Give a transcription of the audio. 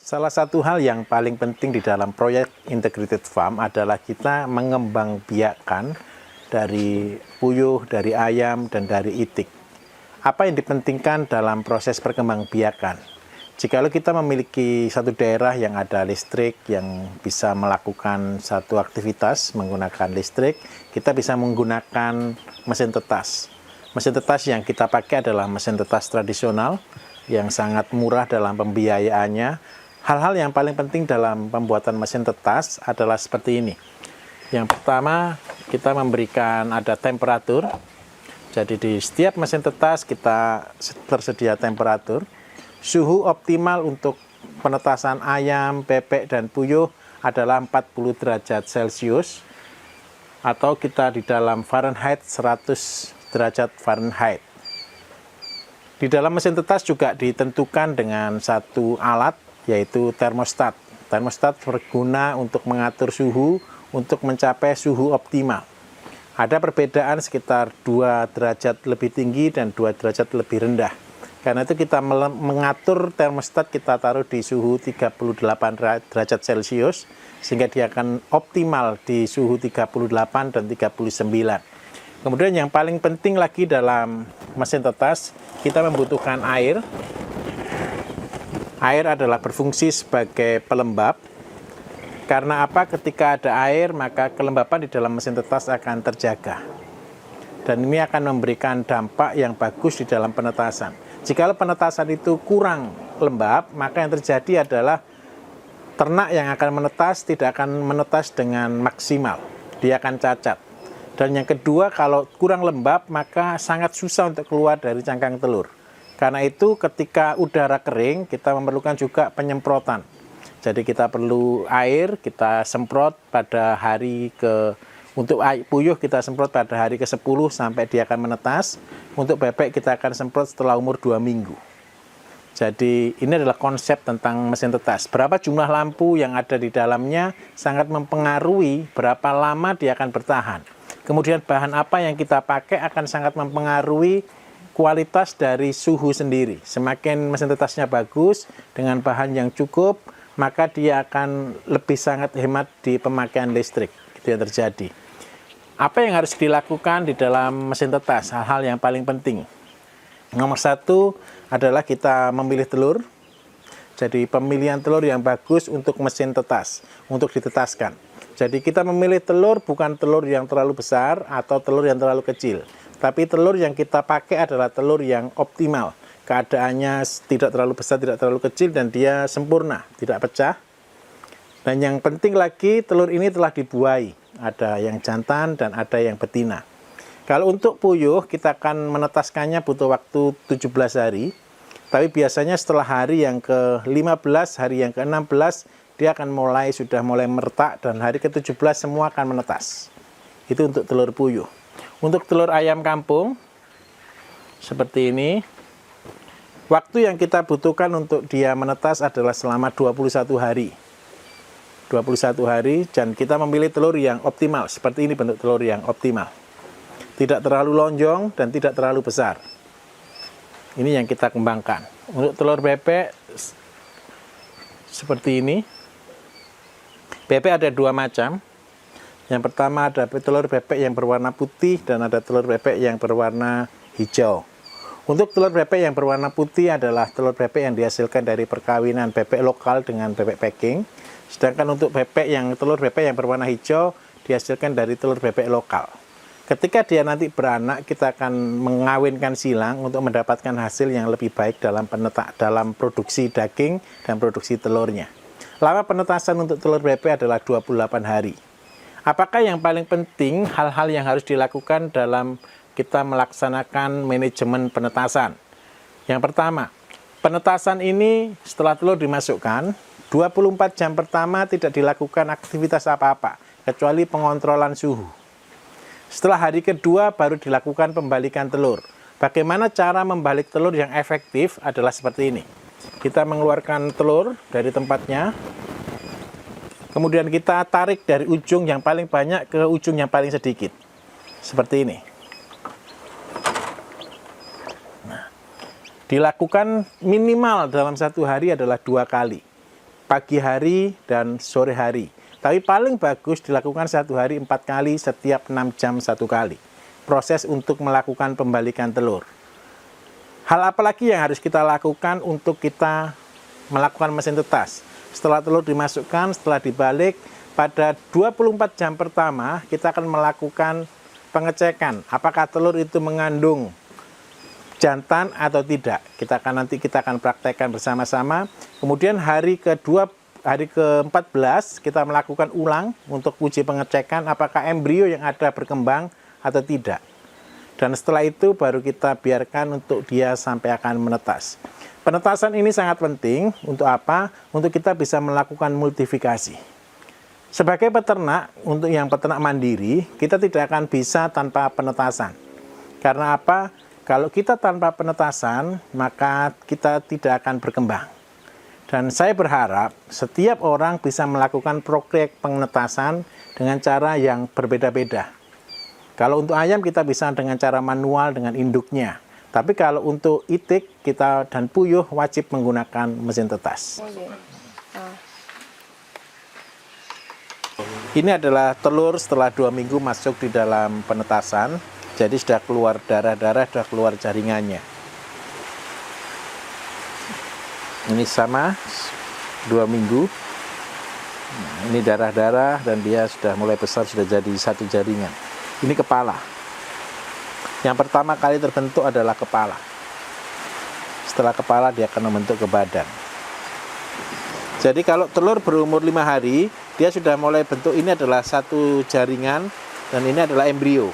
Salah satu hal yang paling penting di dalam proyek integrated farm adalah kita mengembangbiakkan dari puyuh, dari ayam, dan dari itik. Apa yang dipentingkan dalam proses perkembangbiakan? Jikalau kita memiliki satu daerah yang ada listrik, yang bisa melakukan satu aktivitas menggunakan listrik, kita bisa menggunakan mesin tetas. Mesin tetas yang kita pakai adalah mesin tetas tradisional, yang sangat murah dalam pembiayaannya. Hal-hal yang paling penting dalam pembuatan mesin tetas adalah seperti ini. Yang pertama, kita memberikan ada temperatur. Jadi di setiap mesin tetas kita tersedia temperatur. Suhu optimal untuk penetasan ayam, bebek, dan puyuh adalah 40 derajat Celcius. Atau kita di dalam Fahrenheit 100 derajat Fahrenheit. Di dalam mesin tetas juga ditentukan dengan satu alat, yaitu termostat. Termostat berguna untuk mengatur suhu untuk mencapai suhu optimal. Ada perbedaan sekitar 2 derajat lebih tinggi dan 2 derajat lebih rendah. Karena itu kita mengatur termostat, kita taruh di suhu 38 derajat Celcius, sehingga dia akan optimal di suhu 38 dan 39. Kemudian yang paling penting lagi dalam mesin tetas, kita membutuhkan air. Air adalah berfungsi sebagai pelembab. Karena apa? Ketika ada air, maka kelembapan di dalam mesin tetas akan terjaga. Dan ini akan memberikan dampak yang bagus di dalam penetasan. Jika penetasan itu kurang lembab, maka yang terjadi adalah ternak yang akan menetas tidak akan menetas dengan maksimal. Dia akan cacat. Dan yang kedua, kalau kurang lembab, maka sangat susah untuk keluar dari cangkang telur. Karena itu ketika udara kering, kita memerlukan juga penyemprotan. Jadi kita perlu air, kita semprot pada hari untuk puyuh kita semprot pada hari ke-10 sampai dia akan menetas. Untuk bebek kita akan semprot setelah umur 2 minggu. Jadi ini adalah konsep tentang mesin tetas. Berapa jumlah lampu yang ada di dalamnya sangat mempengaruhi berapa lama dia akan bertahan. Kemudian bahan apa yang kita pakai akan sangat mempengaruhi kualitas dari suhu sendiri. Semakin mesin tetasnya bagus, dengan bahan yang cukup, maka dia akan lebih sangat hemat di pemakaian listrik. Itu yang terjadi. Apa yang harus dilakukan di dalam mesin tetas? Hal-hal yang paling penting. Nomor 1 adalah kita memilih telur. Jadi pemilihan telur yang bagus untuk mesin tetas, untuk ditetaskan. Jadi kita memilih telur bukan telur yang terlalu besar atau telur yang terlalu kecil. Tapi telur yang kita pakai adalah telur yang optimal. Keadaannya tidak terlalu besar, tidak terlalu kecil, dan dia sempurna, tidak pecah. Dan yang penting lagi, telur ini telah dibuai. Ada yang jantan dan ada yang betina. Kalau untuk puyuh, kita akan menetaskannya butuh waktu 17 hari. Tapi biasanya setelah hari yang ke-15, hari yang ke-16, dia akan sudah mulai meretak, dan hari ke-17 semua akan menetas. Itu untuk telur puyuh. Untuk telur ayam kampung, seperti ini, waktu yang kita butuhkan untuk dia menetas adalah selama 21 hari. 21 hari, dan kita memilih telur yang optimal. Seperti ini bentuk telur yang optimal. Tidak terlalu lonjong dan tidak terlalu besar. Ini yang kita kembangkan. Untuk telur bebek, seperti ini. Bebek ada 2 macam. Yang pertama ada telur bebek yang berwarna putih dan ada telur bebek yang berwarna hijau. Untuk telur bebek yang berwarna putih adalah telur bebek yang dihasilkan dari perkawinan bebek lokal dengan bebek packing. Sedangkan untuk telur bebek yang berwarna hijau dihasilkan dari telur bebek lokal. Ketika dia nanti beranak, kita akan mengawinkan silang untuk mendapatkan hasil yang lebih baik dalam produksi daging dan produksi telurnya. Lama penetasan untuk telur bebek adalah 28 hari. Apakah yang paling penting hal-hal yang harus dilakukan dalam kita melaksanakan manajemen penetasan? Yang pertama, penetasan ini setelah telur dimasukkan, 24 jam pertama tidak dilakukan aktivitas apa-apa, kecuali pengontrolan suhu. Setelah hari kedua baru dilakukan pembalikan telur. Bagaimana cara membalik telur yang efektif adalah seperti ini. Kita mengeluarkan telur dari tempatnya. Kemudian kita tarik dari ujung yang paling banyak ke ujung yang paling sedikit. Seperti ini. Nah, dilakukan minimal dalam 1 hari adalah 2 kali. pagi hari dan sore hari. Tapi paling bagus dilakukan 1 hari 4 kali setiap 6 jam 1 kali. Proses untuk melakukan pembalikan telur. Hal apa lagi yang harus kita lakukan untuk kita melakukan mesin tetas? Setelah telur dimasukkan, setelah dibalik, pada 24 jam pertama kita akan melakukan pengecekan apakah telur itu mengandung jantan atau tidak. Kita akan praktekkan bersama-sama. Kemudian hari ke-14 kita melakukan ulang untuk uji pengecekan apakah embrio yang ada berkembang atau tidak. Dan setelah itu baru kita biarkan untuk dia sampai akan menetas. Penetasan ini sangat penting untuk apa? Untuk kita bisa melakukan multifikasi. Sebagai peternak, untuk yang peternak mandiri, kita tidak akan bisa tanpa penetasan. Karena apa? Kalau kita tanpa penetasan, maka kita tidak akan berkembang. Dan saya berharap setiap orang bisa melakukan proyek penetasan dengan cara yang berbeda-beda. Kalau untuk ayam kita bisa dengan cara manual dengan induknya. Tapi kalau untuk itik kita dan puyuh wajib menggunakan mesin tetas. Ini adalah telur setelah 2 minggu masuk di dalam penetasan. Jadi sudah keluar darah-darah, sudah keluar jaringannya. Ini sama 2 minggu. Ini darah-darah dan dia sudah mulai besar, sudah jadi 1 jaringan. Ini kepala. Yang pertama kali terbentuk adalah kepala. Setelah kepala dia akan membentuk ke badan. Jadi kalau telur berumur 5 hari, dia sudah mulai bentuk, ini adalah 1 jaringan dan ini adalah embrio.